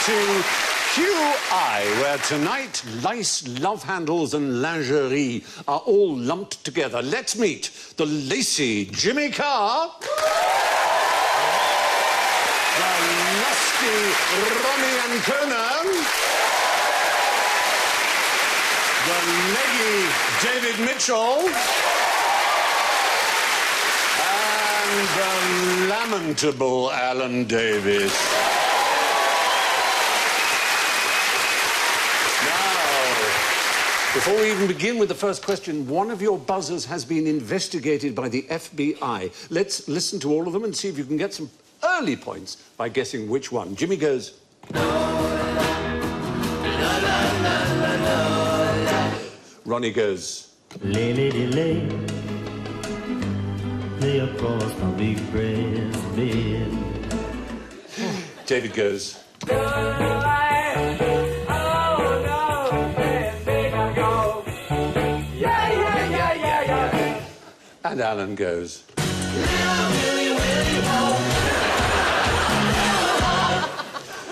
to QI, where tonight lice, love handles and lingerie are all lumped together. Let's meet the lacy Jimmy Carr, the lusty Ronni Ancona, the leggy David Mitchell, and the lamentable Alan Davis. Before we even begin with the first question, one of your buzzers has been investigated by the FBI. Let's listen to all of them and see if you can get some early points by guessing which one. Jimmy goes... Ronnie goes... Lay across my big breast bed. David goes... And Alan goes...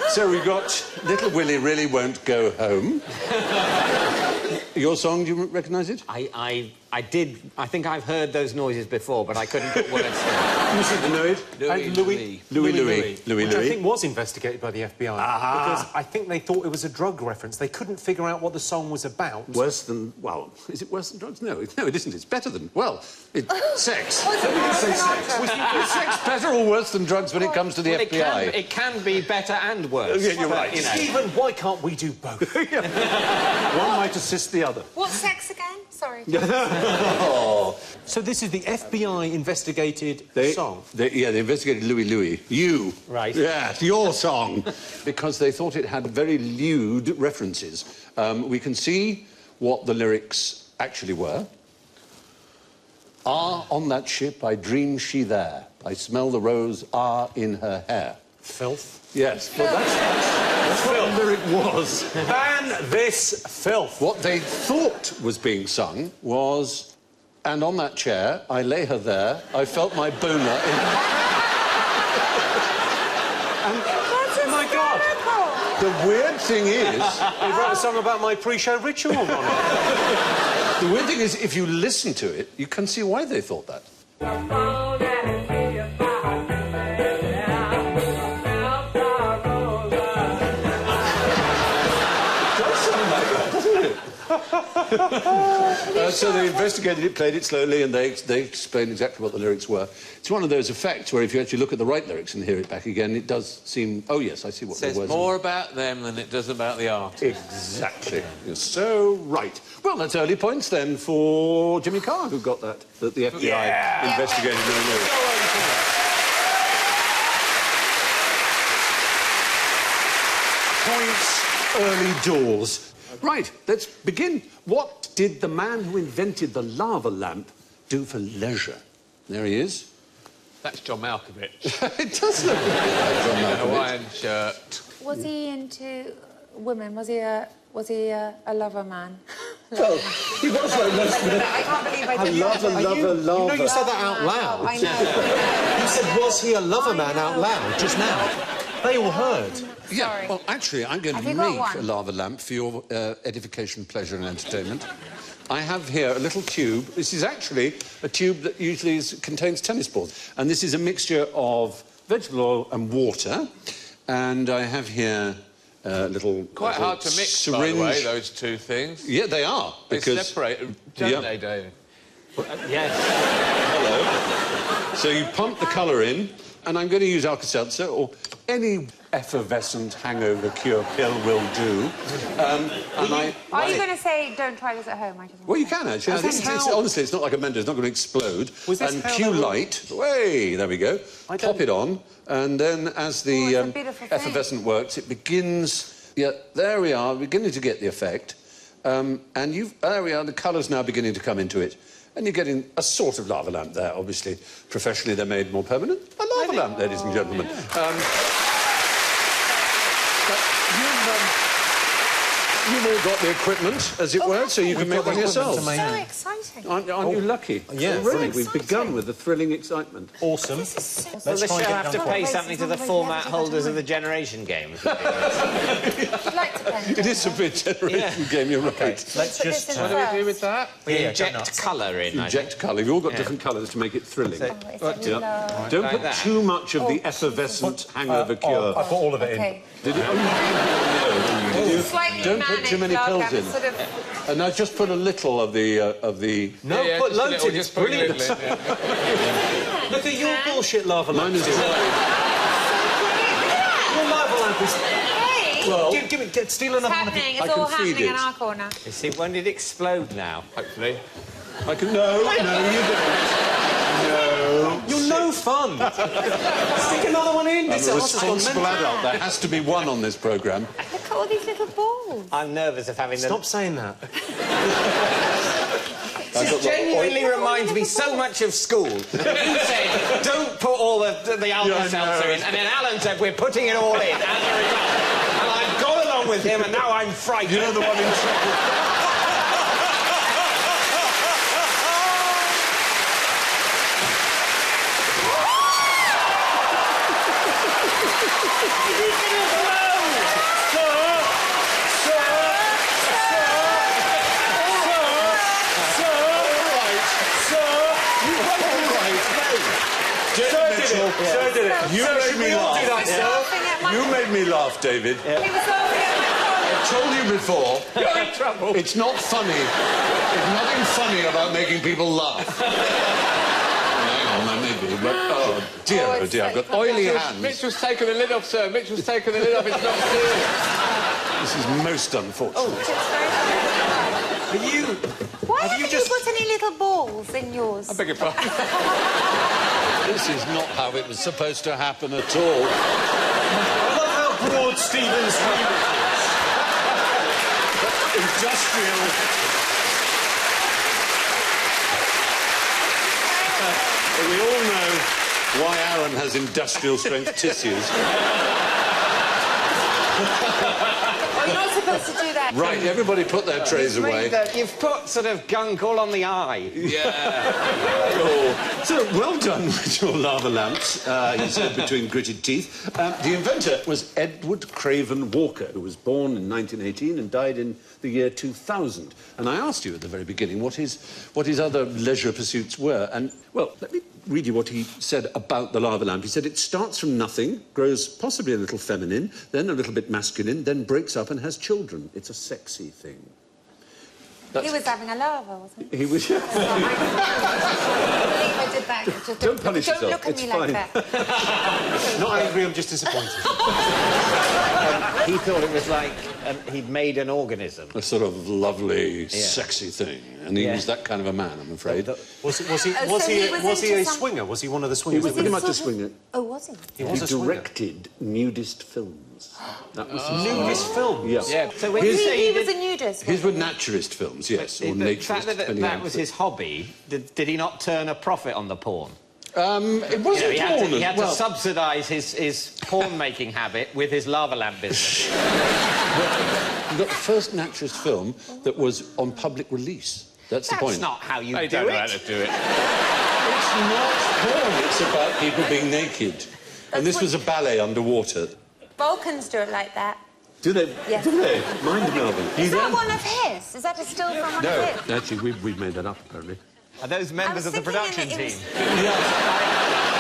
So we got Little Willie Really Won't Go Home. Your song, do you recognise it? I did. I think I've heard those noises before, but I couldn't put words to it. You seem to know it. Louis. Which I think was investigated by the FBI. Because I think they thought it was a drug reference. They couldn't figure out what the song was about. Worse than... Well, is it worse than drugs? No, it isn't. It's better than... Well, it's sex. Is sex better or worse than drugs when it comes to the FBI? It can be better and worse. Yeah, you're right. You know. Stephen, why can't we do both? One might assist the other. What's sex again? Sorry. So this is the FBI investigated song? They investigated Louis. You. Right. Yeah, your song. Because they thought it had very lewd references. We can see what the lyrics actually were. Ah, on that ship, I dream she there. I smell the rose, ah, in her hair. Filth? Yes, but that's what the lyric was. Ban this filth! What they thought was being sung was, and on that chair, I lay her there, I felt my boner in... Oh my God! The weird thing is... He wrote a song about my pre-show ritual on it. The weird thing is, if you listen to it, you can see why they thought that. So they investigated it, played it slowly, and they explained exactly what the lyrics were. It's one of those effects where if you actually look at the right lyrics and hear it back again, it does seem... Oh, yes, I see what the words are. It says more about them than it does about the artist. Exactly. You're so right. Well, that's early points, then, for Jimmy Carr, who got that the FBI investigated no lyrics. Points, early doors. Right, let's begin. What did the man who invented the lava lamp do for leisure? There he is. That's John Malkovich. It does look like John Malkovich. Hawaiian shirt. Was he into women? Was he a lover man? Well, he was like most men. I can't believe I did Lover. You know you said that out loud. I know. You said, was he a lover man out loud just now? They all heard. Yeah, Sorry. well, actually, I'm going Have to you got make one? a lava lamp for your edification, pleasure and entertainment. I have here a little tube. This is actually a tube that usually contains tennis balls. And this is a mixture of vegetable oil and water. And I have here a little... Quite hard to mix, syringe. by the way, those two things. Yeah, they are. They Because... separate, don't they, David? Yes. Hello. So you pump the colour in, and I'm going to use Alka-Seltzer, or any effervescent hangover cure pill will do. Are you going to say don't try this at home? Well, you can, actually. Honestly, it's not like a Mentos. It's not going to explode. And cue light. Way, there we go. Pop it on. And then as the effervescent works, it begins... Yeah, there we are, beginning to get the effect. And there we are, the colour's now beginning to come into it. And you're getting a sort of lava lamp there, obviously. Professionally, they're made more permanent. A lava lamp, ladies and gentlemen. you've all got the equipment, as it were, so you can make one yourselves. So exciting. Aren't you lucky? Yeah, Already, so we've begun with the thrilling excitement. Awesome. Will the try show and get have to done. pay something to the format holders of the Generation Games? I'd like to play. It is a bit generation game, you're right. Let's Put this just... in What do we do first. with that? We Yeah, inject nuts. colour in, I Inject colour. You've all got different colours to make it thrilling. Oh, it's a love. Don't Like put that. too much of the Oh, effervescent hangover I cure. put all of it in. Okay. Did you? Oh, you did. Slightly Don't put too many manic, pills in. Sort of... And now just put a little of the No, Yeah, put just a loads little, in. It's just put a brilliant. little in, yeah. Look at your bullshit lava Mine lamp. is dry. Your lava lamp is... Hey! Well, Steal another one of happening. I It's all can feed happening in it. our corner. You see, when did it explode now? Hopefully. I can... No, you don't. No. You're no fun. Stick another one in. I'm This a arse has gone responsible mental. adult. There has to be one on this programme. Look at all these little balls. I'm nervous of having Stop saying that. This genuinely reminds me so much of school. You said, don't put all the Alka-Seltzer in, and then Alan said, we're putting it all in as a result. And I've gone along with him, and now I'm frightened. You know the one in trouble. Sir did it. You made me laugh. Laughing at my... You made me laugh, David. He was laughing at my I told you before. You're in trouble. It's not funny. There's nothing funny about making people laugh. Hang on, there may be, but oh dear, Oh, oh it's dear, I've so got oily hands. Mitchell's taken the lid off, sir. Mitchell's taken the lid off. It's not serious. This is most unfortunate. Are you... Why Have haven't you you just- got any little balls in yours? I beg your pardon. This is not how it was supposed to happen at all. I love how broad Stephen's remit is. Industrial. We all know why Aaron has industrial strength tissues. Oh, you're not supposed to do that. Right, everybody put their trays away. You've put sort of gunk all on the eye. Yeah. Oh. So, well done with your lava lamps, he said between gritted teeth. The inventor was Edward Craven Walker, who was born in 1918 and died in the year 2000. And I asked you at the very beginning what his other leisure pursuits were. And, well, let me read you what he said about the lava lamp. He said it starts from nothing, grows possibly a little feminine, then a little bit masculine, then breaks up and has children. It's a sexy thing. He was having a lava, wasn't he? He was... I believe I did that. Just Don't punish don't yourself. look at It's me fine. like that. Not angry, I'm just disappointed. He thought it was like he'd made an organism. A sort of lovely, sexy thing. And he Yeah. was that kind of a man, I'm afraid. Was he Oh, so he was a into some- swinger? Was he one of the He swingers? was pretty much a Sort of- swinger. Oh, was he? He was He a swinger. directed nudist films. That was his Nudist films? Yeah. Yeah. So when He, you say he he was did... a nudist. His were naturist films, yes, or The naturist. fact that depending that on was the- his hobby, did he not turn a profit on the porn? It wasn't He porn had as well. to subsidise his porn-making habit with his lava lamp business. You got the first naturist film that was on public release. That's the That's point. not how you They do don't know how it. to do it. It's not porn. It's about people being naked. And this was a ballet underwater. Vulcans do it like that. Do they? Yes. Do they? Mind Melvin. Is that one of his? Is that a still from one No, of his? actually, we've made that up, apparently. Are those members of the thinking production that it team? was-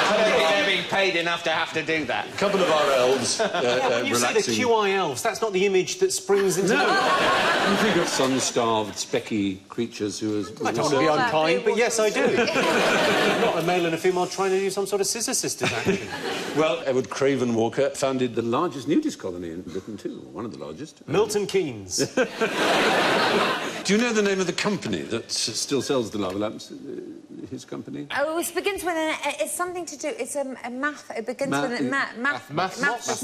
I don't think they're being paid enough to have to do that. A couple of our elves When you say the relaxing. QI elves, that's not the image that springs into... No. You think of sun-starved, specky creatures who is... I don't want to be All that unkind, but blue yes, I do. Not a male and a female trying to do some sort of Scissor Sisters action. Well, Edward Craven Walker founded the largest nudist colony in Britain, too. One of the largest. Milton Keynes. Do you know the name of the company that still sells the lava lamps? His company? Oh, it begins with an... It's something to do... It's a math... It begins with a... Math... Mathmos.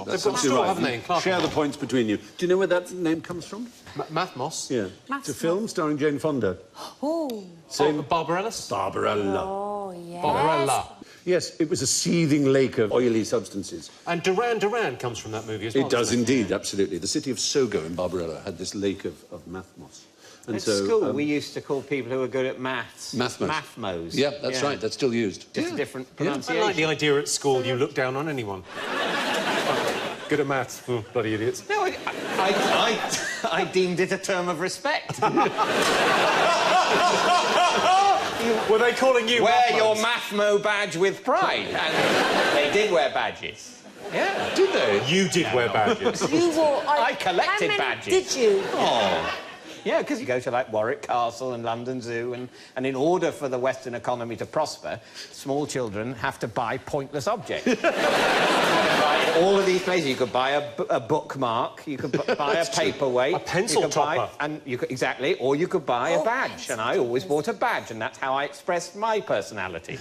That's They've got a store, haven't they, in Clerkenwell? Share the points between you. Do you know where that name comes from? Mathmos. Yeah. It's a film starring Jane Fonda. Oh. Same. Barbarella? Barbarella. Oh, yes. Barbarella. Yes, it was a seething lake of oily substances. And Duran Duran comes from that movie as well. It does indeed, absolutely. The city of Sogo in Barbarella had this lake of mathmos. And At school, we used to call people who were good at maths... Mathmos. Mathmos. Yeah, that's right. That's still used. Just a different I pronunciation. like the idea at school you look down on anyone. Good at maths. Oh, bloody idiots. No, I deemed it a term of respect. Were they calling you Wear Mathmos? your Mathmo badge with pride. And they did wear badges. Yeah. Did they? You did wear badges. You wore... I collected how many badges. did you? Oh. Yeah, because you go to, like, Warwick Castle and London Zoo, and in order for the Western economy to prosper, small children have to buy pointless objects. Buy all of these places. You could buy a bookmark, you could buy a paperweight... A pencil you could topper. Exactly, or you could buy a badge, and I always bought a badge, and that's how I expressed my personality.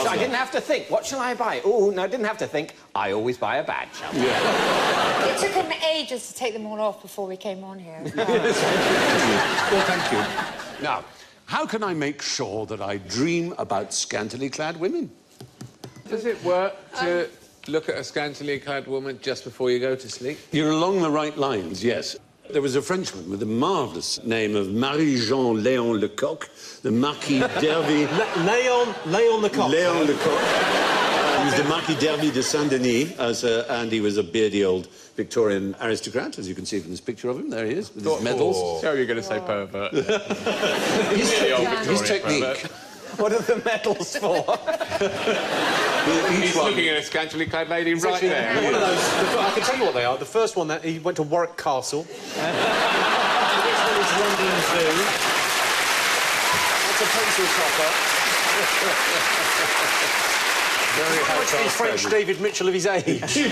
I didn't have to think, what shall I buy? Oh, no, I didn't have to think. I always buy a badge. It took him ages to take them all off before we came on here. Well, thank you. Now, how can I make sure that I dream about scantily clad women? Does it work to look at a scantily clad woman just before you go to sleep? You're along the right lines, yes. There was a Frenchman with the marvellous name of Marie-Jean Léon Lecoq, the Marquis d'Hervey... Léon Lecoq. Léon Lecoq. He was the Marquis d'Hervey de Saint-Denis, and he was a beardy old Victorian aristocrat, as you can see from this picture of him. There he is, with his medals. So you're going to say pervert. His technique... Pervert. What are the medals for? He's looking at a scantily clad lady right there. One of those, I can tell you what they are. The first one, that he went to Warwick Castle. This one is London Zoo. That's a pencil topper. Very much the French David Mitchell of his age. So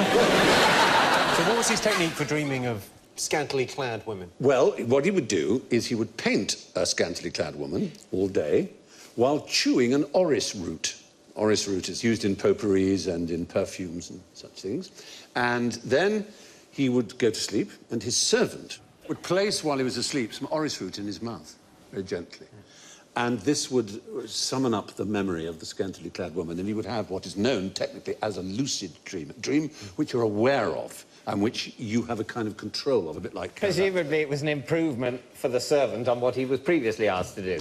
what was his technique for dreaming of scantily clad women? Well, what he would do is he would paint a scantily clad woman all day while chewing an orris root. Orris root is used in potpourris and in perfumes and such things. And then he would go to sleep, and his servant would place, while he was asleep, some orris root in his mouth, very gently. And this would summon up the memory of the scantily clad woman, and he would have what is known technically as a lucid dream, a dream which you're aware of and which you have a kind of control of, a bit like... Presumably it was an improvement for the servant on what he was previously asked to do.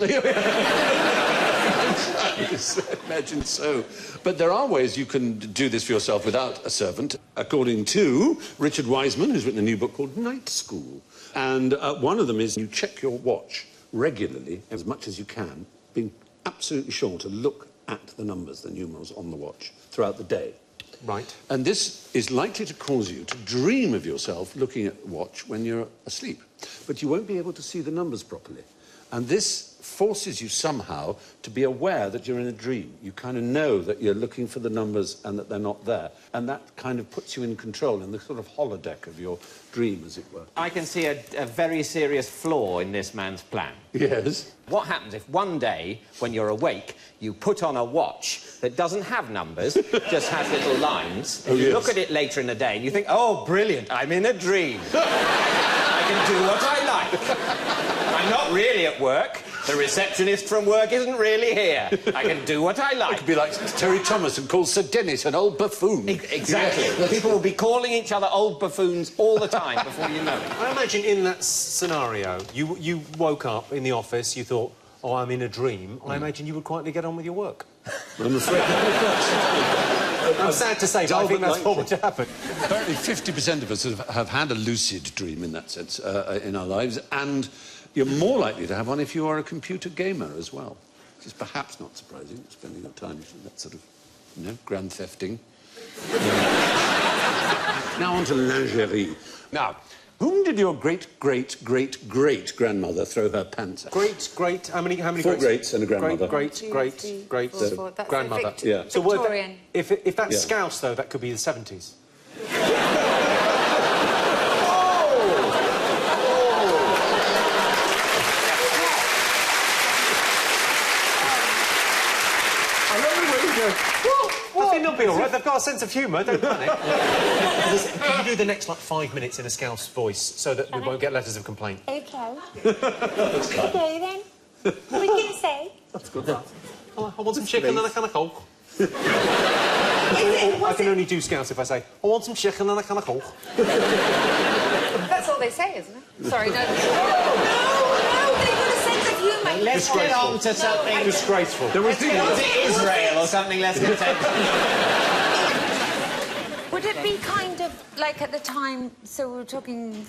Imagine so. But there are ways you can do this for yourself without a servant, according to Richard Wiseman, who's written a new book called Night School. And one of them is you check your watch regularly, as much as you can, being absolutely sure to look at the numbers, the numerals on the watch, throughout the day. Right. And this is likely to cause you to dream of yourself looking at the watch when you're asleep. But you won't be able to see the numbers properly. And this forces you somehow to be aware that you're in a dream. You kind of know that you're looking for the numbers and that they're not there. And that kind of puts you in control in the sort of holodeck of your dream, as it were. I can see a very serious flaw in this man's plan. Yes. What happens if one day, when you're awake, you put on a watch that doesn't have numbers, just has little lines, and you look at it later in the day and you think, oh, brilliant, I'm in a dream. I can do what I like. I'm not really at work. The receptionist from work isn't really here. I can do what I like. It could be like Terry Thomas and call Sir Dennis an old buffoon. Exactly. People will be calling each other old buffoons all the time before you know it. I imagine in that scenario, you woke up in the office, you thought, oh, I'm in a dream. I imagine you would quietly get on with your work. I'm afraid I'm sad to say, but I think that's what would happen. Apparently 50% of us have had a lucid dream in that sense in our lives, and you're more likely to have one if you are a computer gamer as well, which is perhaps not surprising, spending your time in that sort of, you know, grand thefting. Now on to lingerie. Now, whom did your great-great-great-great-grandmother throw her pants at? How many Four greats and a grandmother. Great, That's grandmother. Yeah. So Victorian. If that's Scouse, though, that could be the 70s. I think they'll be all right. They've got a sense of humour, don't panic. Can you do the next, like, 5 minutes in a Scouse voice so that we won't get letters of complaint? Okay. Okay, then. What are you going to say? That's good. I want some chicken and a can of Coke. I can only do Scouts if I say, I want some chicken and a can of Coke. That's all they say, isn't it? Sorry, no. No, they've got a sense of humour. Let's get on to something... Disgraceful. Let's get on to Israel or something less contemporary. Would it be kind of like at the time, so we were talking,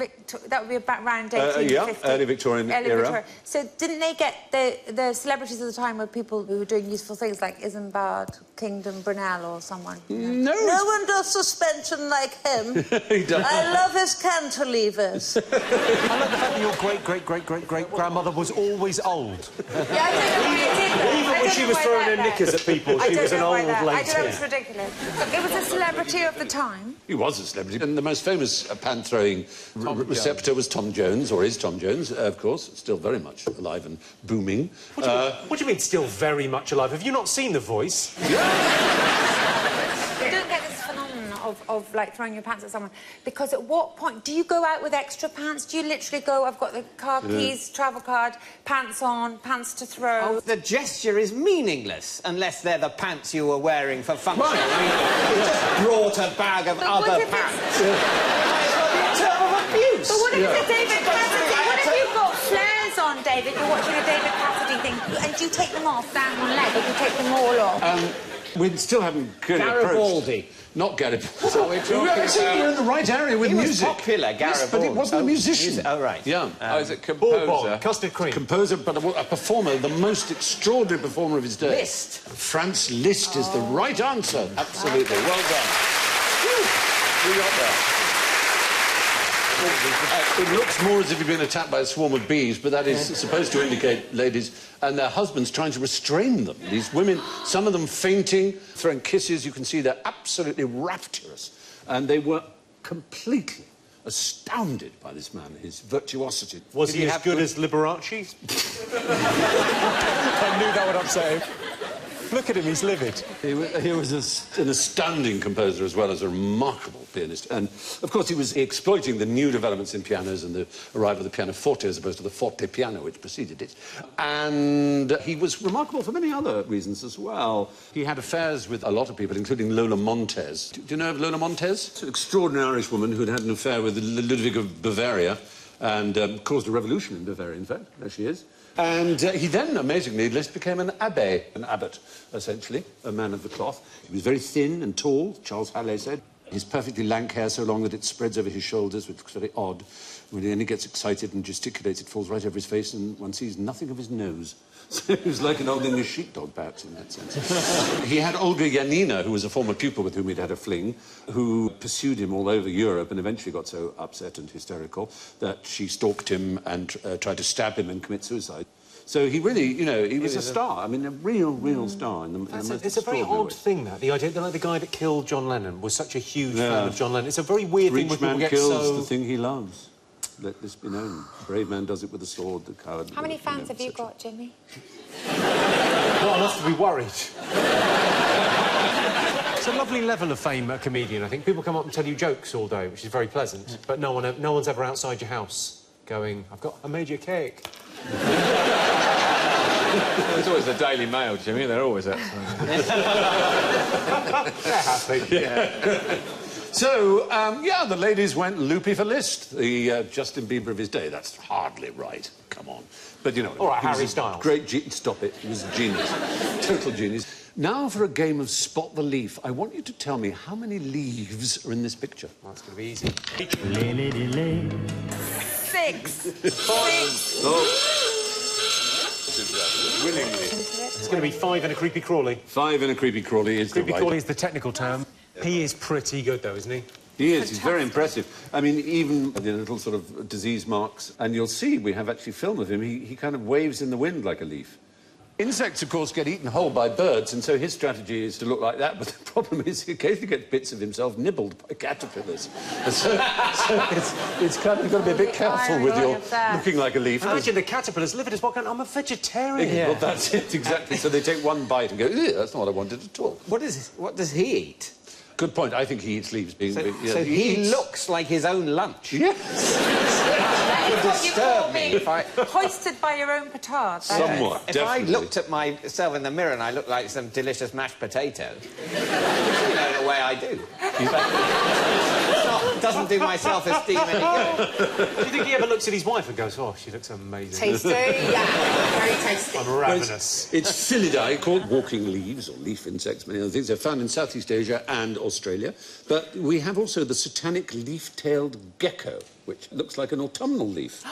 that would be about around 1850? Yeah, early Victorian era. Victorian. So didn't they get the celebrities of the time were people who were doing useful things like Isambard, Kingdom Brunel or someone? No. No one does suspension like him. He does. I love his cantilevers. I like the fact that your great-great-great-great-great-grandmother was always old. Yeah, I don't know why I did that. Even when she was throwing her knickers at people, she was an old lady. I don't know, it's ridiculous. It was a celebrity of the time. He was a celebrity, and the most famous pan-throwing receptor was Tom Jones, or is Tom Jones, of course, still very much alive and booming. What do you mean, still very much alive? Have you not seen The Voice? You don't get this phenomenon of like throwing your pants at someone, because at what point do you go out with extra pants? Do you literally go, I've got the car keys, travel card, pants on, pants to throw? Oh, the gesture is meaningless unless they're the pants you were wearing for function. I mean, you just brought a bag of other pants. It's a term of abuse. But what if it's a David Cassidy? What if you've got flares on, David? You're watching a David Cassidy thing, and do you take them off down one leg, or do you take them all off? We still haven't clearly Garibaldi. Not Garibaldi. That's what we're talking about. We're in the right area with music. He was popular, Garibaldi. Yes, but he wasn't a musician. Oh, right. Yeah. Is it composer? Bourbon, custard cream. Composer, but a performer, the most extraordinary performer of his day. Liszt. Franz Liszt is the right answer. Absolutely. Well done. Whew. We got there. It looks more as if you've been attacked by a swarm of bees, but that is supposed to indicate ladies and their husbands trying to restrain them. These women, some of them fainting, throwing kisses. You can see they're absolutely rapturous. And they were completely astounded by this man, his virtuosity. Was he as good as Liberace? I knew that would upset him. Look at him, he's livid. He was an astounding composer as well as a remarkable pianist. And, of course, he was exploiting the new developments in pianos and the arrival of the pianoforte as opposed to the forte piano, which preceded it. And he was remarkable for many other reasons as well. He had affairs with a lot of people, including Lola Montez. Do you know of Lola Montez? It's an extraordinary Irish woman who'd had an affair with Ludwig of Bavaria and caused a revolution in Bavaria, in fact. There she is. And he then, amazingly, Liszt became an abbé, an abbot, essentially, a man of the cloth. He was very thin and tall, Charles Halley said. His perfectly lank hair so long that it spreads over his shoulders, which looks very odd. When he gets excited and gesticulates, it falls right over his face, and one sees nothing of his nose. So he was like an old English sheepdog, perhaps, in that sense. He had Olga Janina, who was a former pupil with whom he'd had a fling, who pursued him all over Europe and eventually got so upset and hysterical that she stalked him and tried to stab him and commit suicide. So he really, you know, he was a star. I mean, a real star. It's a very odd thing, that. The idea that, like, the guy that killed John Lennon was such a huge fan of John Lennon. It's a very weird thing when people get so... Rich man kills the thing he loves. Let this be known. Brave man does it with a sword, the coward... How many fans have you got, Jimmy? Not enough to be worried. It's a lovely level of fame, a comedian, I think. People come up and tell you jokes all day, which is very pleasant, but no one's ever outside your house going, I made you a cake. There's always the Daily Mail, Jimmy. They're always outside. They're happy. Yeah. So, yeah, the ladies went loopy for Liszt, the Justin Bieber of his day. That's hardly right. Come on. But, you know... All right, Harry Styles. Great Stop it. He was a genius. Total genius. Now for a game of Spot the Leaf. I want you to tell me how many leaves are in this picture. Well, that's going to be easy. 6. Oh. Willingly. It's going to be 5 and a creepy crawly. 5 and a creepy crawly is creepy the right... crawly is the technical term. He is pretty good, though, isn't he? He is. He's very impressive. I mean, even the little sort of disease marks, and you'll see we have actually film of him. He kind of waves in the wind like a leaf. Insects, of course, get eaten whole by birds, and so his strategy is to look like that. But the problem is he occasionally gets bits of himself nibbled by caterpillars. So it's kind of, you've got to be a bit careful with your looking like a leaf. Imagine the caterpillars live at his walking. I'm a vegetarian. Yeah. Well, that's it, exactly. So they take one bite and go, ew, that's not what I wanted at all. What does he eat? Good point. I think he eats leaves. So he looks like his own lunch. Yes. would disturb me if I... Hoisted by your own petard. Somewhat, If I definitely. looked at myself in the mirror and I looked like some delicious mashed potato, you know, in a way I do. It doesn't do my self-esteem any good. Do you think he ever looks at his wife and goes, oh, she looks amazing? Tasty, yeah. Very tasty. I'm ravenous. It's Filidae, called walking leaves, or leaf insects, many other things. They're found in Southeast Asia and Australia. But we have also the satanic leaf-tailed gecko, which looks like an autumnal leaf.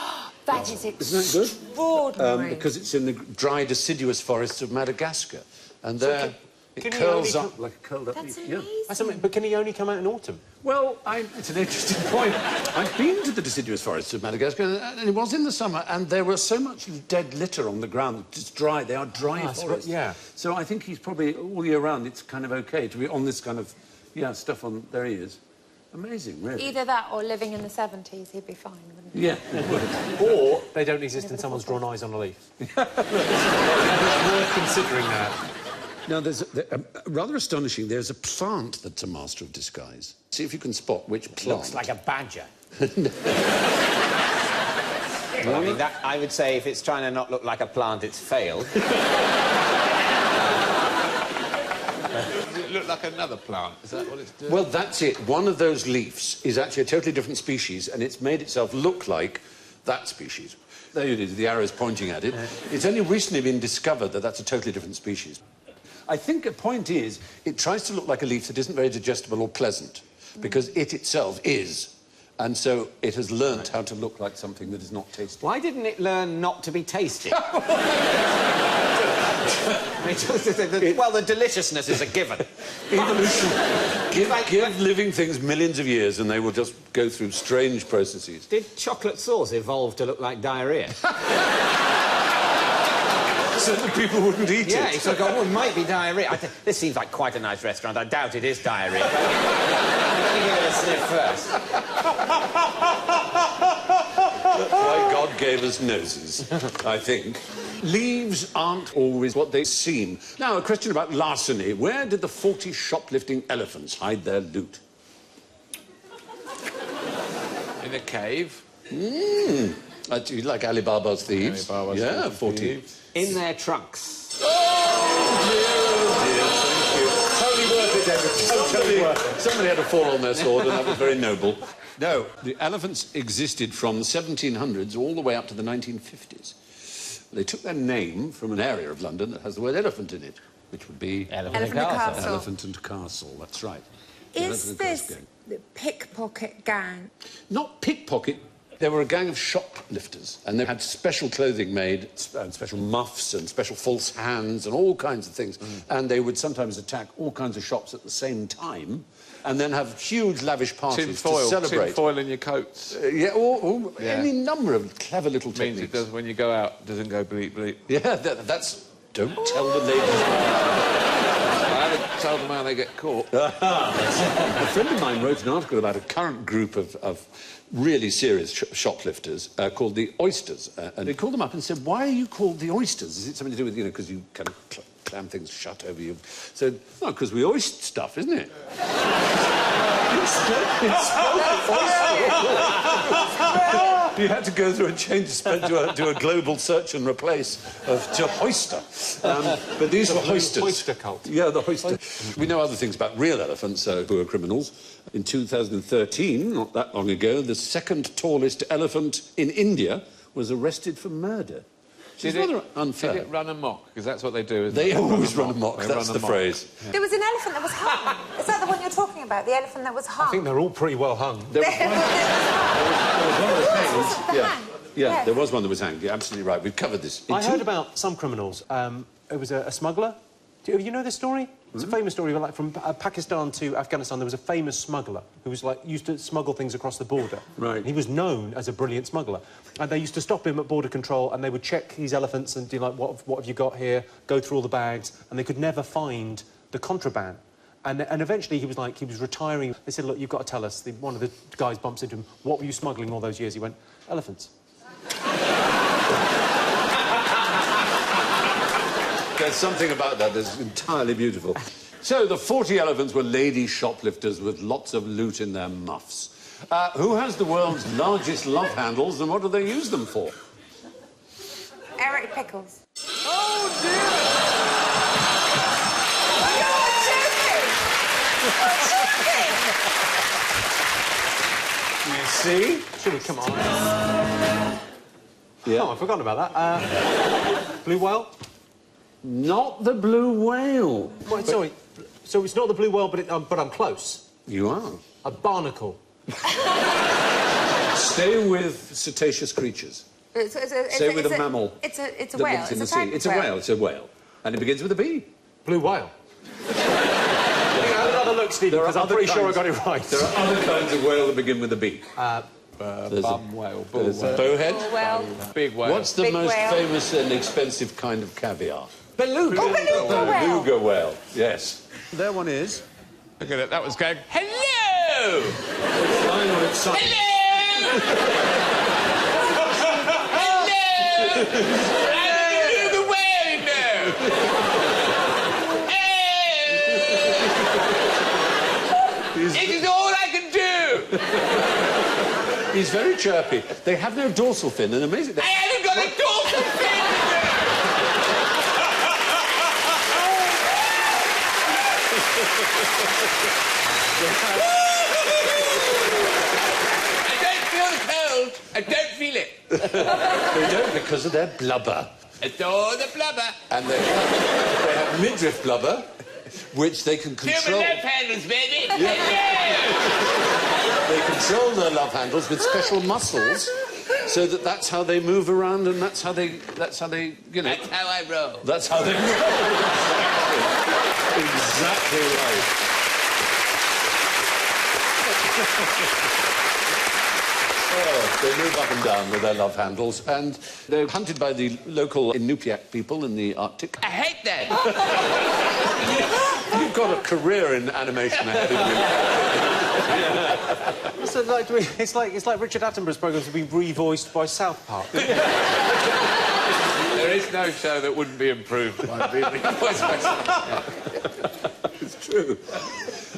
That is Isn't that good? extraordinary. Because it's in the dry, deciduous forests of Madagascar. And there it can he curls only up like a curled-up That's leaf. amazing. That's amazing. But can he only come out in autumn? Well, it's an interesting point. I've been to the deciduous forests of Madagascar, and it was in the summer, and there was so much dead litter on the ground. It's dry. They are dry forests. Yeah. So I think he's probably, all year round, it's kind of OK to be on this kind of, stuff on... There he is. Amazing, really. Either that or living in the 70s, he'd be fine, wouldn't he? Yeah. Or they don't exist and someone's drawn eyes on a leaf. It's worth considering that. Now, there's rather astonishing. There's a plant that's a master of disguise. See if you can spot which plant. Looks like a badger. I mean, I would say if it's trying to not look like a plant, it's failed. Does it look like another plant? Is that what it's doing? Well, that's it. One of those leaves is actually a totally different species, and it's made itself look like that species. There it is, the arrow's pointing at it. It's only recently been discovered that that's a totally different species. I think the point is, it tries to look like a leaf that isn't very digestible or pleasant, because it itself is. And so it has learnt how to look like something that is not tasty. Why didn't it learn not to be tasty? Well, the deliciousness is a given. Evolution. Give living things millions of years and they will just go through strange processes. Did chocolate sauce evolve to look like diarrhea? So that people wouldn't eat it. Yeah, you sort of go, oh, it might be diarrhea. This seems like quite a nice restaurant. I doubt it is diarrhea. Let me give it a sniff first. That's why God gave us noses, I think. Leaves aren't always what they seem. Now, a question about larceny. Where did the 40 shoplifting elephants hide their loot? In a cave. You like Alibaba's thieves? Alibaba's 40. thieves. In their trunks. Oh, dear, thank you. Totally worth it, David. Totally worth it. Somebody had to fall on their sword, and that was very noble. No, the elephants existed from the 1700s all the way up to the 1950s. They took their name from an area of London that has the word elephant in it, which would be... Elephant and Castle. Elephant and Castle, that's right. Is this the pickpocket gang? Not pickpocket. They were a gang of shoplifters, and they had special clothing made, and special muffs and special false hands and all kinds of things. And they would sometimes attack all kinds of shops at the same time, and then have huge, lavish parties to celebrate. Tin foil in your coats. Any number of clever little Means techniques. it does, when you go out, it doesn't go bleep, bleep. Yeah, that's... Don't tell the ladies. I haven't told them how they get caught. A friend of mine wrote an article about a current group of really serious shoplifters called the Oysters. And they called them up and said, why are you called the Oysters? Is it something to do with, because you kind of clam things shut over you? So, no, because we oyster stuff, isn't it? You had to go through a change to a global search and replace to hoister. But these were hoisters. The hoister cult. Yeah, the hoister. We know other things about real elephants who are criminals. In 2013, not that long ago, the second tallest elephant in India was arrested for murder. It's rather unfair. Did it run amok? Because that's what they do, isn't it? They always run amok. That's the phrase. Yeah. There was an elephant that was hung. Is that the one you're talking about? The elephant that was hung? I think they're all pretty well hung. There was one that was hanged. You're absolutely right. We've covered this. I heard about some criminals. It was a smuggler. Do you know this story? It's a famous story. Like from Pakistan to Afghanistan, there was a famous smuggler who was used to smuggle things across the border. Right. And he was known as a brilliant smuggler, and they used to stop him at border control, and they would check his elephants and do what have you got here? Go through all the bags, and they could never find the contraband. And eventually he was retiring. They said, look, you've got to tell us. One of the guys bumps into him. What were you smuggling all those years? He went, elephants. There's something about that that's entirely beautiful. So the 40 elephants were lady shoplifters with lots of loot in their muffs. Who has the world's largest love handles and what do they use them for? Eric Pickles. Oh, dear! You see? Should we come on? Yeah. Oh, I've forgotten about that. Blue whale? Not the blue whale. Wait, sorry. So it's not the blue whale, but I'm close. You are. A barnacle. Stay with cetaceous creatures. Stay with a mammal. It's a that whale. lives in the sea. It's a whale. It's a whale. And it begins with a B. Blue whale. Have another look, Steve, because I'm pretty sure I got it right. There are other kinds of whale that begin with a B. Bum whale, bull There's a whale. bowhead. Well, Big whale. What's the Big most whale. famous and expensive kind of caviar? Beluga. beluga whale. Beluga whale. Yes. There one is. Look at it, that was going, hello! Flying on its side. Hello! I'm a beluga whale now! It is all I can do! He's very chirpy. They have no dorsal fin, and amazing. I haven't got a dorsal fin! I don't feel the cold. I don't feel it. They don't because of their blubber. It's all the blubber. And they have midriff blubber, which they can Feel my control. left handles, baby. They control their love handles with special muscles, so that's how they move around, and that's how they, you know. That's how I roll. That's how they roll. Exactly right. Oh, they move up and down with their love handles, and they're hunted by the local Inupiaq people in the Arctic. I hate that. You've got a career in animation ahead of you. So, it's like Richard Attenborough's programmes have been revoiced by South Park. There is no show that wouldn't be improved by being revoiced by someone. It's true.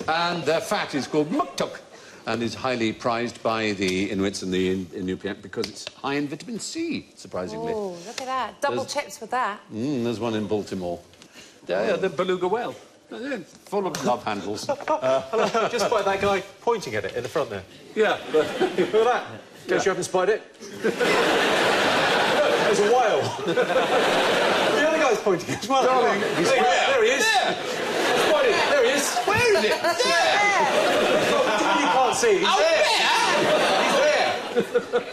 And their fat is called muktuk, and is highly prized by the Inuits and the Inupiaq because it's high in vitamin C, surprisingly. Oh, look at that. Double chips with that. There's one in Baltimore. Yeah, the beluga whale. They're full of love handles. Just by that guy pointing at it in the front there. Yeah. Look at that. In case you haven't spied it. Look, there's a whale. The other guy's pointing as well. Darling, there he is. There. Spied it. There he is. Where is it? You can't see. He's there. He's there.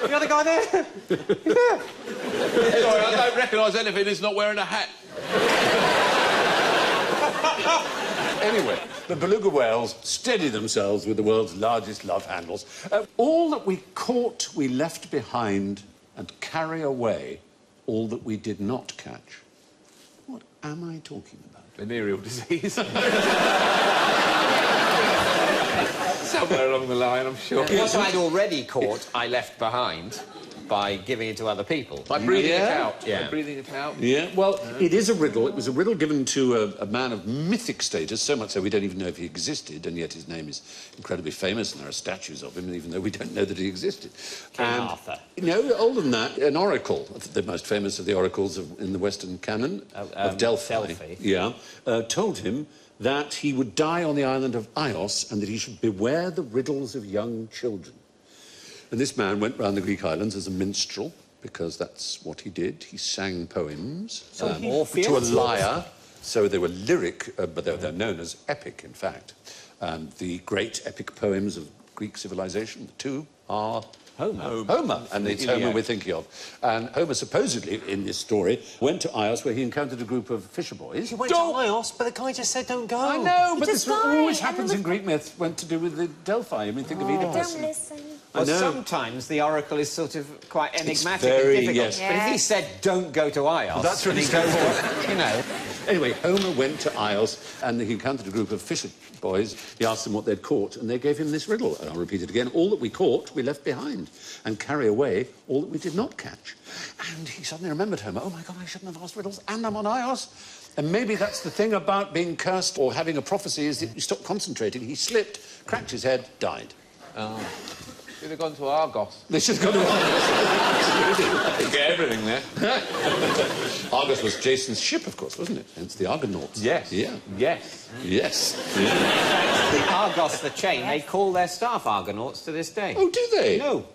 The other guy there. He's there. Sorry, I don't recognise anything who's not wearing a hat. Anyway, the beluga whales steady themselves with the world's largest love handles. All that we caught, we left behind, and carry away all that we did not catch. What am I talking about? Venereal disease. Somewhere along the line, I'm sure. What I'd already caught, I left behind by giving it to other people. By breathing it out. Yeah. By breathing it out. Yeah, well, it is a riddle. It was a riddle given to a man of mythic status, so much so we don't even know if he existed, and yet his name is incredibly famous, and there are statues of him, even though we don't know that he existed. King Arthur. No, older than that, an oracle, the most famous of the oracles in the Western canon, of Delphi. Yeah, told him that he would die on the island of Ios and that he should beware the riddles of young children. And this man went round the Greek islands as a minstrel, because that's what he did. He sang poems to a lyre. So they were lyric, but they're known as epic, in fact. The great epic poems of Greek civilization, the two are Homer. And it's Homer we're thinking of. And Homer supposedly, in this story, went to Ios where he encountered a group of fisher boys. He went to Ios, but the guy just said don't go. I know, but this just always died, happens in Greek myth when to do with the Delphi. I mean, think of Oedipus. Don't listen. Well, I know. sometimes the oracle is sort of quite enigmatic very, and difficult. yes. But if he said, don't go to Ios... That's really and he goes, you know... Anyway, Homer went to Ios and he encountered a group of fisher boys. He asked them what they'd caught and they gave him this riddle. And I'll repeat it again. All that we caught, we left behind, and carry away all that we did not catch. And he suddenly remembered Homer. Oh, my God, I shouldn't have asked riddles, and I'm on Ios. And maybe that's the thing about being cursed or having a prophecy, is that you stop concentrating. He slipped, cracked his head, died. Oh. Should have gone to Argos. They should have gone to Argos. You get everything there. Argos was Jason's ship, of course, wasn't it? Hence the Argonauts. Yes. Yeah. Yes. Yes. Yeah. The Argos, the chain, they call their staff Argonauts to this day. Oh, do they? No.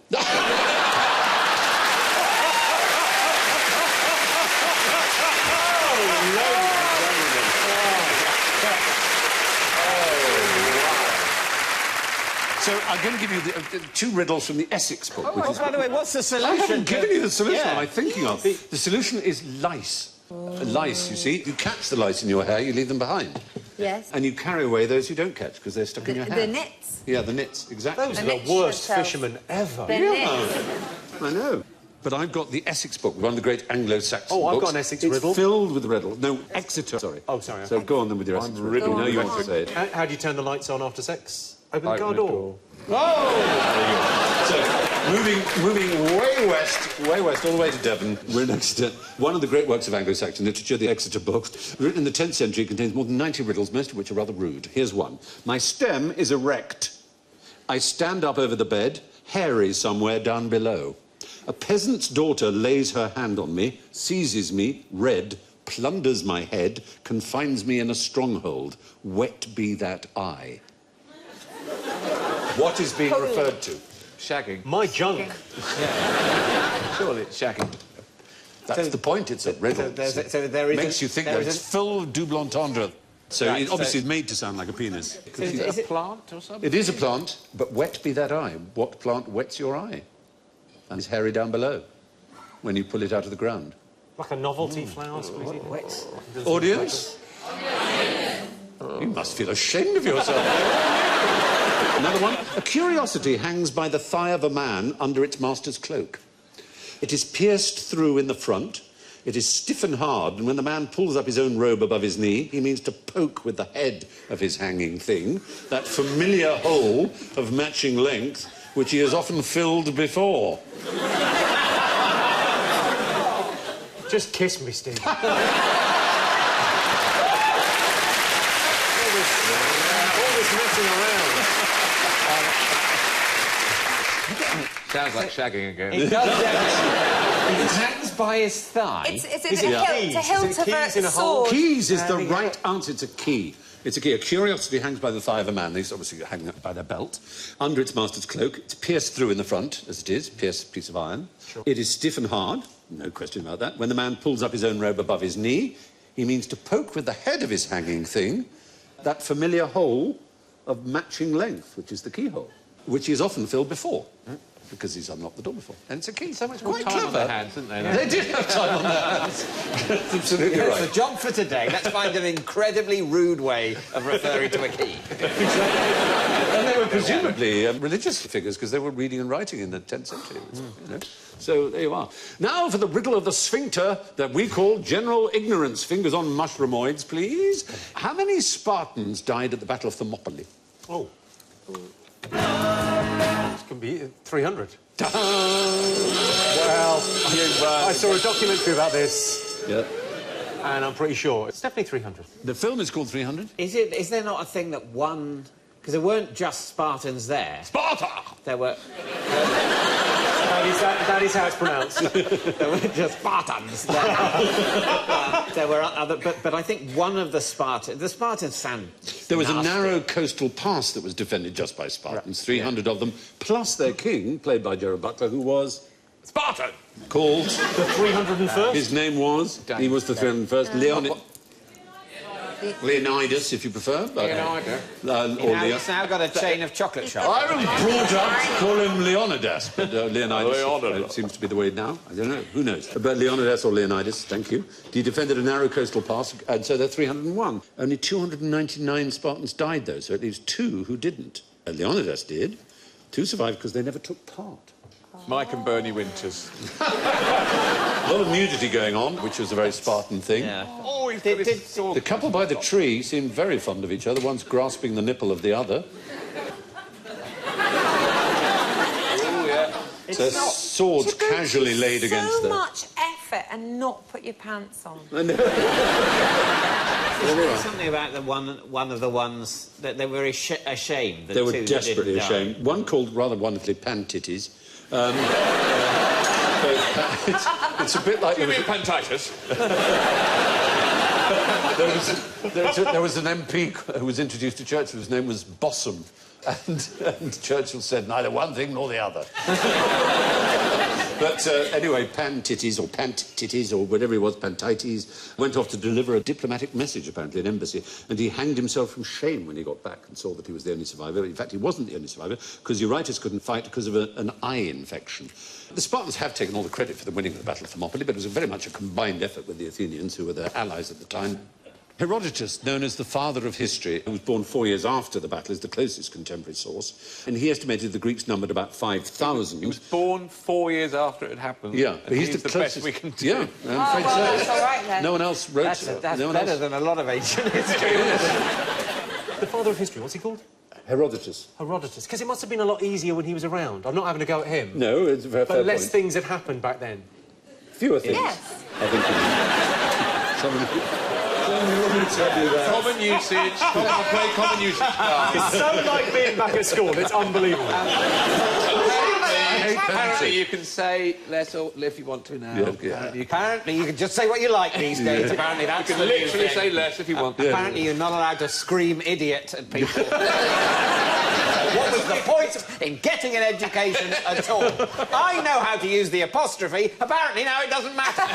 So I'm going to give you the, 2 riddles from the Essex book. Oh, by the way, what's the solution? I haven't given you the solution Yeah. I'm thinking of. The solution is lice. Lice, you see. You catch the lice in your hair, you leave them behind. Yes. And you carry away those you don't catch because they're stuck in your hair. The nits. Yeah, the nits, exactly. Those are The the nits worst yourself. fishermen ever. The nits. I know. But I've got the Essex book, one of the great Anglo-Saxon books. Oh, I've got an Essex it's riddle. filled with riddles. No, Exeter, sorry. Oh, sorry. So go on then with your Essex riddle. Go Now on, you go want to on. say it. How do you turn the lights on after sex? Open the Open car the door. door. So, moving way west, all the way to Devon, we're in Exeter. One of the great works of Anglo-Saxon literature, the Exeter books, written in the 10th century, contains more than 90 riddles, most of which are rather rude. Here's one. My stem is erect. I stand up over the bed, hairy somewhere down below. A peasant's daughter lays her hand on me, seizes me, red, plunders my head, confines me in a stronghold. Wet be that eye. What is being referred to? Shagging. My junk. Surely it's shagging. That's the point, it's a riddle. So there is Makes you think there that is it's full of double entendre. So Right, it obviously so- is made to sound like a penis. Is it a plant or something? It is a plant, but wet be that eye. What plant wets your eye? And it's hairy down below when you pull it out of the ground. Like a novelty flower squeezing. Audience? You must feel ashamed of yourself. Another one. A curiosity hangs by the thigh of a man under its master's cloak. It is pierced through in the front. It is stiff and hard, and when the man pulls up his own robe above his knee, he means to poke with the head of his hanging thing, that familiar hole of matching length, which he has often filled before. Just kiss me, Steve. all this messing around. Sounds like shagging again. It does actually. It hangs by his thigh. It's a it hilt, keys? a hilt Is it of keys a in a hole? sword. Keys is the right answer. It's a key. It's a key. A curiosity hangs by the thigh of a man. These obviously hang by their belt. Under its master's cloak. It's pierced through in the front, as it is. Pierced piece of iron. Sure. It is stiff and hard. No question about that. When the man pulls up his own robe above his knee, he means to poke with the head of his hanging thing that familiar hole of matching length, which is the keyhole, which he has often filled before. Because he's unlocked the door before. And it's a key. So much more Quite time on clever. their hands, didn't they? They did have time on their hands. That's absolutely That's right. the job for today. Let's find an incredibly rude way of referring to a key. And they were presumably religious figures because they were reading and writing in the 10th century. You know. So there you are. Now for the riddle of the sphincter that we call general ignorance. Fingers on mushroomoids, please. How many Spartans died at the Battle of Thermopylae? Oh. This can be 300. Well, I saw a documentary about this, Yeah. and I'm pretty sure it's definitely 300. The film is called 300. Is there not a thing that one... Because there weren't just Spartans there. Sparta! There were... That is how it's pronounced. There weren't just Spartans there. There were other... But I think one of the Spartans... The Spartans sound There was a nasty. narrow coastal pass that was defended just by Spartans, 300 of them, plus their king, played by Gerard Butler, who was Spartan, called... The 301st? His name was... He was the 301st. Leonidas, if you prefer. Leonidas. He's now got a chain of chocolate shops. I was brought up to call him Leonidas, but Leonidas seems to be the way now. I don't know. Who knows? But Leonidas or Leonidas, thank you. He defended a narrow coastal pass, and so they're 301. Only 299 Spartans died, though, so it leaves 2 who didn't. Leonidas did. 2 survived because they never took part. Mike and Bernie Winters. A lot of nudity going on, which was a very Spartan thing. Yeah. Oh, he's got his sword. The couple by the tree seemed very fond of each other, once grasping the nipple of the other. Oh, yeah. So swords casually laid against so them. much effort and not put your pants on. It's Something about one of the ones that they were ashamed. They were desperately ashamed. One called, rather wonderfully, Pan-Titties. It's a bit like... Do you mean pantitis? there was an MP who was introduced to Churchill, whose name was Bossum, and Churchill said neither one thing nor the other. But anyway, Pan-Titties, or Pant-Titties, or whatever he was, Pantites, went off to deliver a diplomatic message, apparently, an embassy, and he hanged himself from shame when he got back and saw that he was the only survivor. In fact, he wasn't the only survivor, because Eurytus couldn't fight because of an eye infection. The Spartans have taken all the credit for the winning of the Battle of Thermopylae, but it was very much a combined effort with the Athenians, who were their allies at the time. Herodotus, known as the father of history, who was born 4 years after the battle, is the closest contemporary source, and he estimated the Greeks numbered about 5,000. He was born 4 years after it happened. Yeah, but he's the closest best we can do. Yeah, well, that's all right, then. No one else wrote... That's better than a lot of ancient history. The father of history, what's he called? Herodotus. Herodotus. Because it must have been a lot easier when he was around. I'm not having a go at him. No, it's a fair But less point. things had happened back then. Fewer things. Yes. I think... Common usage. Common usage. It's so like being back at school. It's unbelievable. Apparently you can say less or if you want to now. Apparently you can just say what you like these days. Apparently that's You can literally say less if you want to. Apparently you're not allowed to scream idiot at people. What was the point in getting an education at all? I know how to use the apostrophe. Apparently now it doesn't matter.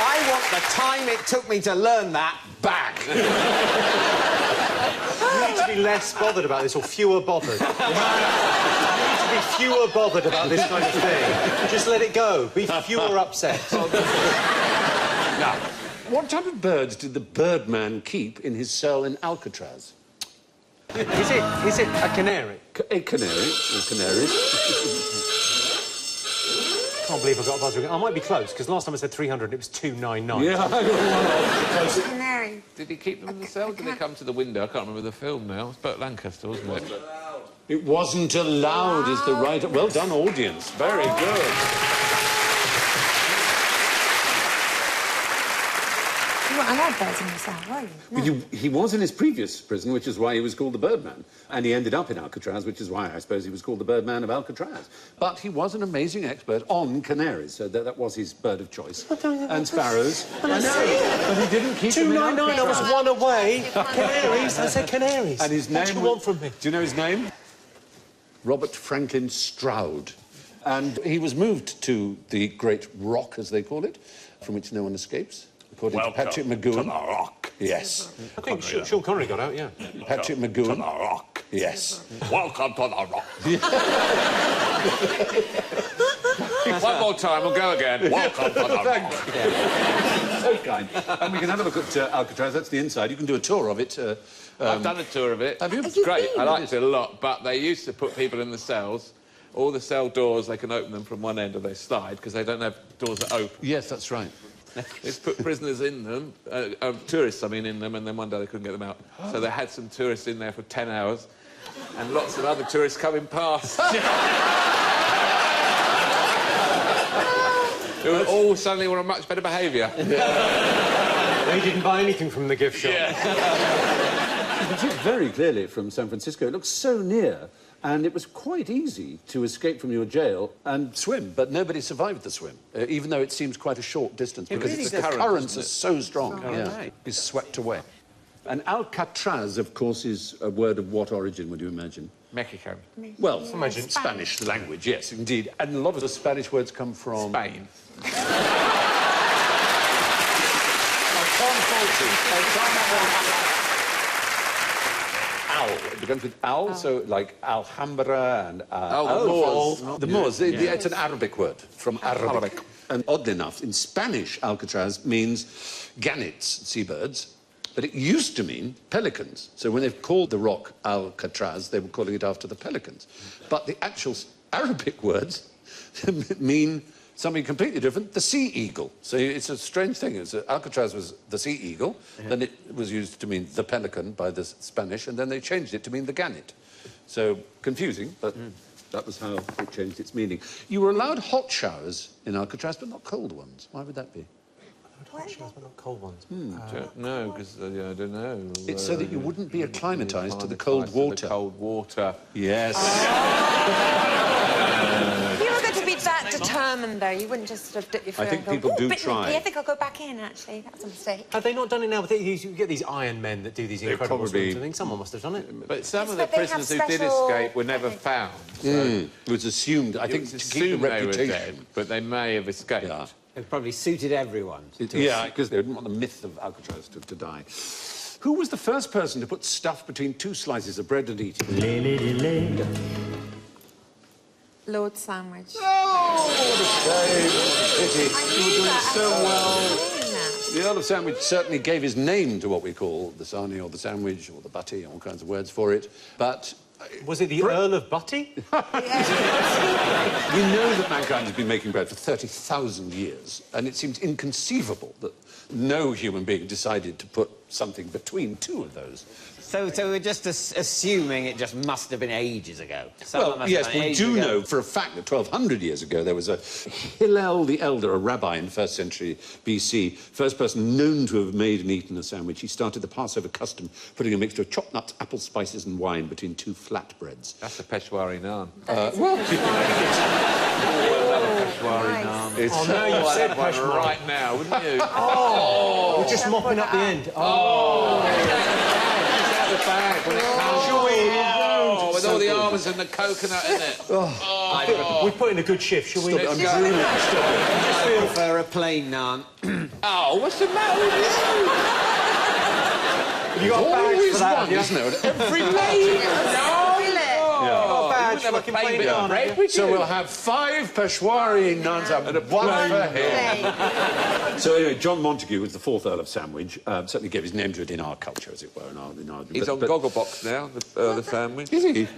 I want the time it took me to learn that back. You need to be less bothered about this, or fewer bothered. You need to be fewer bothered about this kind of thing. Just let it go. Be fewer upset. Now, what type of birds did the Birdman keep in his cell in Alcatraz? Is it a canary? A canary, or canaries. I can't believe I got a buzzer. I might be close, because last time I said 300 and it was 299. Yeah, I got one. Canary. Did he keep them in the cell? Did they come to the window? I can't remember the film now. It's Burt Lancaster, wasn't it? It wasn't allowed, is the right... Well done, audience. Very good. You weren't allowed birds in the cell, were you? No. But he was in his previous prison, which is why he was called the Birdman. And he ended up in Alcatraz, which is why I suppose he was called the Birdman of Alcatraz. But he was an amazing expert on canaries, so that was his bird of choice. And sparrows. I know, but he didn't keep them in 299, I was Alcatraz. one away. Canaries, I said canaries. And his name... What do you want from me? Do you know his name? Robert Franklin Stroud. And he was moved to the Great Rock, as they call it, from which no one escapes. According to Patrick McGowan. To the Rock. Yes. I think Sean Connery got out, yeah. Patrick To the McGowan. Rock. Yes. Welcome to the Rock. One more time, we'll go again. Welcome to the Rock. So kind. And we can have a look at Alcatraz. That's the inside. You can do a tour of it. I've done a tour of it. Have you? It's great. I liked it a lot, but they used to put people in the cells. All the cell doors, they can open them from one end or they slide, because they don't have doors that open. Yes, that's right. They just put prisoners in them, tourists, I mean, in them, and then one day they couldn't get them out. So they had some tourists in there for 10 hours, and lots of other tourists coming past. Who were all suddenly were on much better behaviour. They didn't buy anything from the gift shop. You can see it very clearly from San Francisco. It looks so near, and it was quite easy to escape from your jail and swim, but nobody survived the swim, even though it seems quite a short distance, because really the does. currents are so strong. Oh, Yeah, right. it's swept away. And Alcatraz, of course, is a word of what origin, would you imagine? Mexico. Well, Imagine. Spanish language, yes, indeed. And a lot of the Spanish words come from... Spain. Owl. It begins with owl, so like Alhambra and... the Moors. The Moors. It's an Arabic word, from Arabic. And oddly enough, in Spanish, Alcatraz means gannets, seabirds, but it used to mean pelicans. So when they've called the rock Alcatraz, they were calling it after the pelicans. But the actual Arabic words mean something completely different, the sea eagle. So it's a strange thing. Alcatraz was the sea eagle, then it was used to mean the pelican by the Spanish, and then they changed it to mean the gannet. So, confusing, but that was how it changed its meaning. You were allowed hot showers in Alcatraz, but not cold ones. Why would that be? Hot showers, but not cold ones. No, because I don't know. It's so that you wouldn't be acclimatised to the cold water. Cold water. Yes. If you were going to be that determined, though, you wouldn't just sort of dip your foot I think and go, people do bit try. nippy. I think I'll go back in, actually. That was a mistake. Have they not done it now? You get these Iron Men that do these incredible probably- swims. I think someone must have done it. But some of the but they have prisoners who did special- escape were never found. So It was assumed, I it think, was to keep assumed the they were dead, reputation. but they may have escaped. Yeah. It probably suited everyone. Yeah, because they didn't want the myth of Alcatraz to die. Who was the first person to put stuff between two slices of bread and eat it? Lord Sandwich. Oh, what a shame. What a pity. You were doing so well. The Earl of Sandwich certainly gave his name to what we call the sarnie or the sandwich or the butty, all kinds of words for it. But Was it the Earl of Butty? we know that mankind has been making bread for 30,000 years, and it seems inconceivable that no human being decided to put something between two of those. So we're just assuming it just must have been ages ago. Well, yes, we do know for a fact that 1,200 years ago there was a Hillel the Elder, a rabbi in the 1st century BC, first person known to have made and eaten a sandwich. He started the Passover custom, putting a mixture of chopped nuts, apple spices and wine between two flatbreads. That's a Peshwari naan. Peshwari naan. It's No, you said One Peshwari. right now, wouldn't you? We're just mopping up the end. The bag when it comes. Oh, with all the almonds and the coconut in it. We put in a good shift, shall we? I'm drooling. I prefer a plain naan. Oh, what's the matter with you? You got bags Always for that, one, have you? isn't there? Every day. Badge, wouldn't have a fucking plain plain bit of naan, bread, have you? would you? So we'll have 5 Peshwari naans and one for him. So anyway, John Montagu was the 4th Earl of Sandwich. Certainly gave his name to it in our culture, as it were. He's on Gogglebox now, the sandwich. Is he?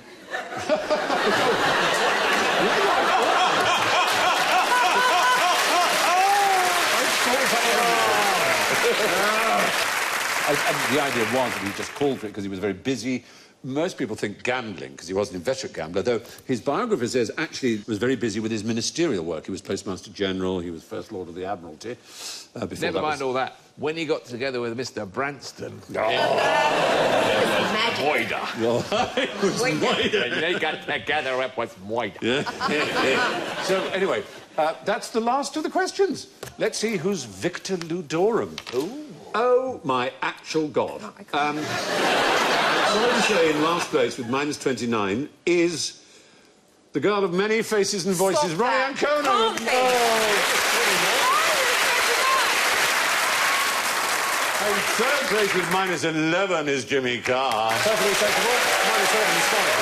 The idea was that he just called for it because he was very busy. Most people think gambling, because he was an inveterate gambler, though his biographer says actually he was very busy with his ministerial work. He was Postmaster General, he was First Lord of the Admiralty. Never mind all that. When he got together with Mr. Branston... When they got together, it was moida. So, anyway, that's the last of the questions. Let's see who's Victor Ludorum. Oh, my actual God. I'm sorry to say, in last place with -29 is the girl of many faces and voices, Ronni Ancona. In 3rd place with -11 is Jimmy Carr. Perfectly acceptable. -11 is fine.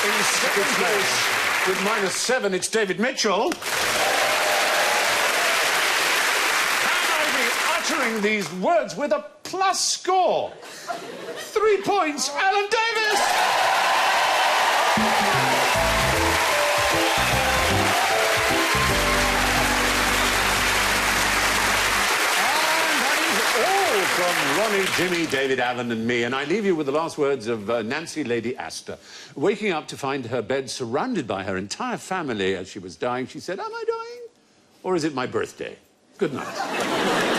In 2nd place with -7, it's David Mitchell. Uttering these words with a plus score. 3 points, Alan Davis! And that is all from Ronnie, Jimmy, David, Alan and me. And I leave you with the last words of Nancy Lady Astor. Waking up to find her bed surrounded by her entire family as she was dying, she said, "Am I dying? Or is it my birthday? Good night."